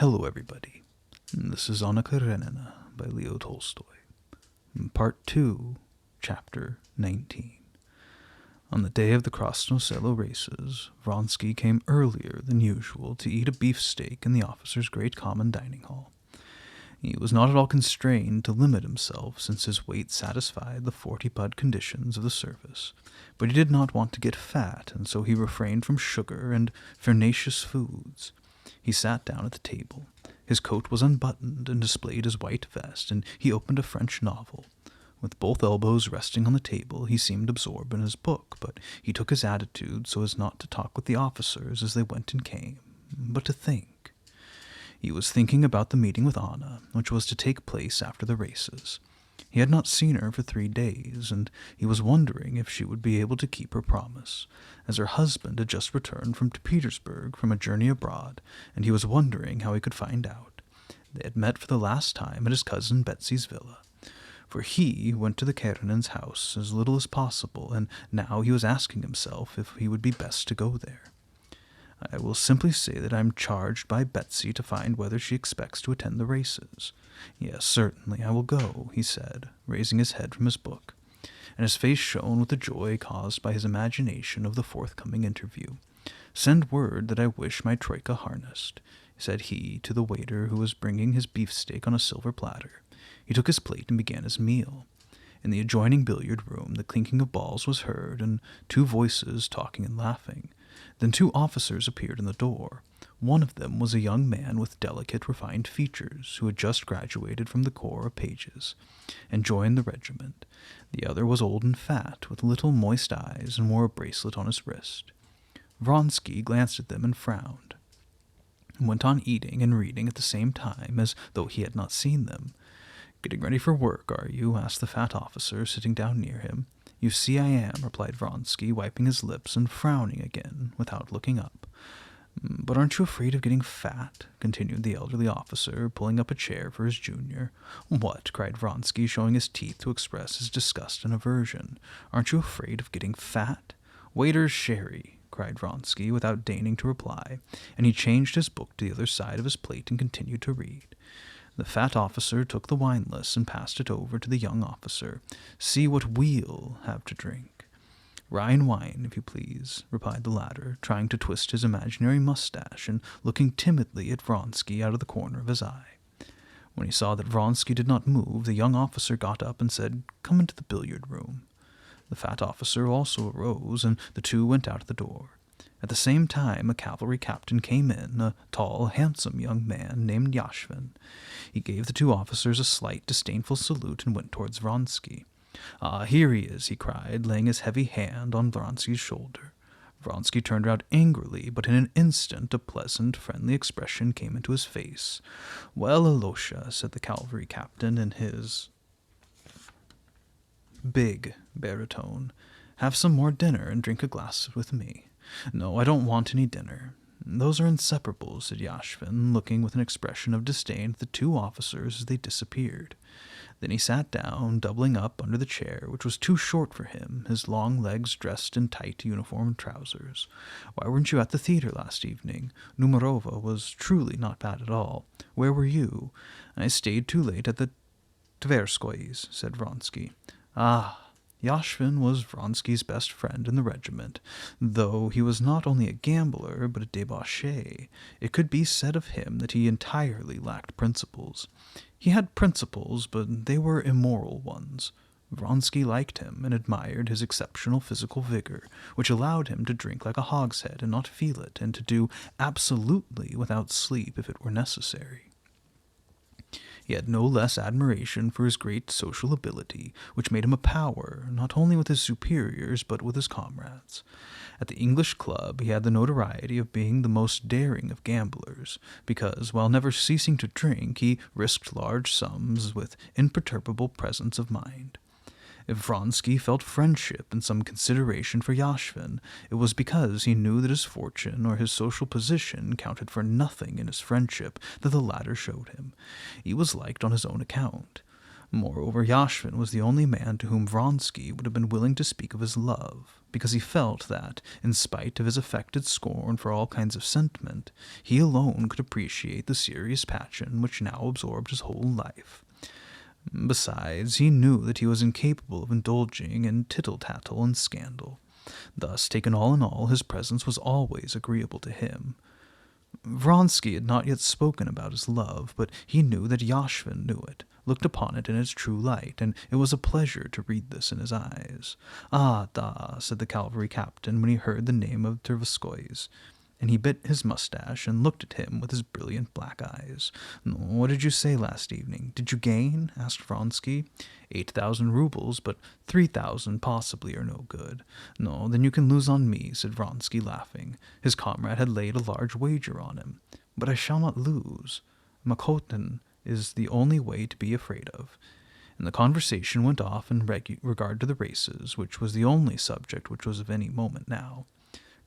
Hello, everybody. This is Anna Karenina by Leo Tolstoy. Part 2, Chapter 19. On the day of the Krasnoselo races, Vronsky came earlier than usual to eat a beefsteak in the officers' great common dining hall. He was not at all constrained to limit himself, since his weight satisfied the 40-pud conditions of the service, but he did not want to get fat, and so he refrained from sugar and farinaceous foods. He sat down at the table. His coat was unbuttoned and displayed his white vest, and he opened a French novel. With both elbows resting on the table, he seemed absorbed in his book, but he took his attitude so as not to talk with the officers as they went and came, but to think. He was thinking about the meeting with Anna, which was to take place after the races. He had not seen her for 3 days, and he was wondering if she would be able to keep her promise, as her husband had just returned from Petersburg from a journey abroad, and he was wondering how he could find out. They had met for the last time at his cousin Betsy's villa, for he went to the Karenin's house as little as possible, and now he was asking himself if he would be best to go there. I will simply say that I am charged by Betsy to find whether she expects to attend the races. Yes, certainly, I will go, he said, raising his head from his book, and his face shone with the joy caused by his imagination of the forthcoming interview. Send word that I wish my troika harnessed, said he to the waiter who was bringing his beefsteak on a silver platter. He took his plate and began his meal. In the adjoining billiard room, the clinking of balls was heard, and 2 voices talking and laughing. Then 2 officers appeared in the door. One of them was a young man with delicate, refined features, who had just graduated from the Corps of Pages and joined the regiment. The other was old and fat, with little moist eyes, and wore a bracelet on his wrist. Vronsky glanced at them and frowned, and went on eating and reading at the same time, as though he had not seen them. "Getting ready for work, are you?" asked the fat officer, sitting down near him. "You see I am," replied Vronsky, wiping his lips and frowning again, without looking up. "But aren't you afraid of getting fat?" continued the elderly officer, pulling up a chair for his junior. "What?" cried Vronsky, showing his teeth to express his disgust and aversion. "Aren't you afraid of getting fat?" "Waiter's sherry," cried Vronsky, without deigning to reply, and he changed his book to the other side of his plate and continued to read. The fat officer took the wineless and passed it over to the young officer. "See what we'll have to drink." "Rhine wine, if you please," replied the latter, trying to twist his imaginary mustache and looking timidly at Vronsky out of the corner of his eye. When he saw that Vronsky did not move, the young officer got up and said, "Come into the billiard room." The fat officer also arose, and the 2 went out at the door. At the same time, a cavalry captain came in, a tall, handsome young man named Yashvin. He gave the 2 officers a slight, disdainful salute and went towards Vronsky. "Ah, here he is," he cried, laying his heavy hand on Vronsky's shoulder. Vronsky turned round angrily, but in an instant a pleasant, friendly expression came into his face. "Well, Alosha," said the cavalry captain in his big baritone, "have some more dinner and drink a glass with me." "No, I don't want any dinner." "Those are inseparable," said Yashvin, looking with an expression of disdain at the 2 officers as they disappeared. Then he sat down, doubling up under the chair, which was too short for him, his long legs dressed in tight uniform trousers. "Why weren't you at the theatre last evening? Numerova was truly not bad at all. Where were you?" "I stayed too late at the Tverskoy's," said Vronsky. "Ah!" Yashvin was Vronsky's best friend in the regiment, though he was not only a gambler but a debauchee. It could be said of him that he entirely lacked principles. He had principles, but they were immoral ones. Vronsky liked him and admired his exceptional physical vigor, which allowed him to drink like a hogshead and not feel it, and to do absolutely without sleep if it were necessary. He had no less admiration for his great social ability, which made him a power, not only with his superiors, but with his comrades. At the English club he had the notoriety of being the most daring of gamblers, because, while never ceasing to drink, he risked large sums with imperturbable presence of mind. If Vronsky felt friendship and some consideration for Yashvin, it was because he knew that his fortune or his social position counted for nothing in his friendship that the latter showed him. He was liked on his own account. Moreover, Yashvin was the only man to whom Vronsky would have been willing to speak of his love, because he felt that, in spite of his affected scorn for all kinds of sentiment, he alone could appreciate the serious passion which now absorbed his whole life. Besides, he knew that he was incapable of indulging in tittle-tattle and scandal. Thus, taken all in all, his presence was always agreeable to him. Vronsky had not yet spoken about his love, but he knew that Yashvin knew it, looked upon it in its true light, and it was a pleasure to read this in his eyes. "Ah, da," said the cavalry captain when he heard the name of Tverskoy's, and he bit his mustache and looked at him with his brilliant black eyes. "What did you say last evening? Did you gain?" asked Vronsky. 8,000 rubles, but 3,000 possibly are no good. "No, then you can lose on me," said Vronsky, laughing. His comrade had laid a large wager on him. "But I shall not lose. Makotin is the only way to be afraid of." And the conversation went off in regard to the races, which was the only subject which was of any moment now.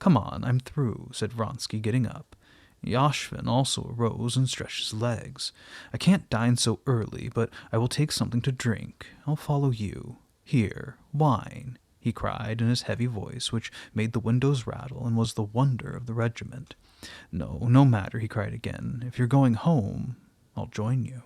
"Come on, I'm through," said Vronsky, getting up. Yashvin also arose and stretched his legs. "I can't dine so early, but I will take something to drink. I'll follow you. Here, wine," he cried in his heavy voice, which made the windows rattle and was the wonder of the regiment. "No, no matter," he cried again. "If you're going home, I'll join you."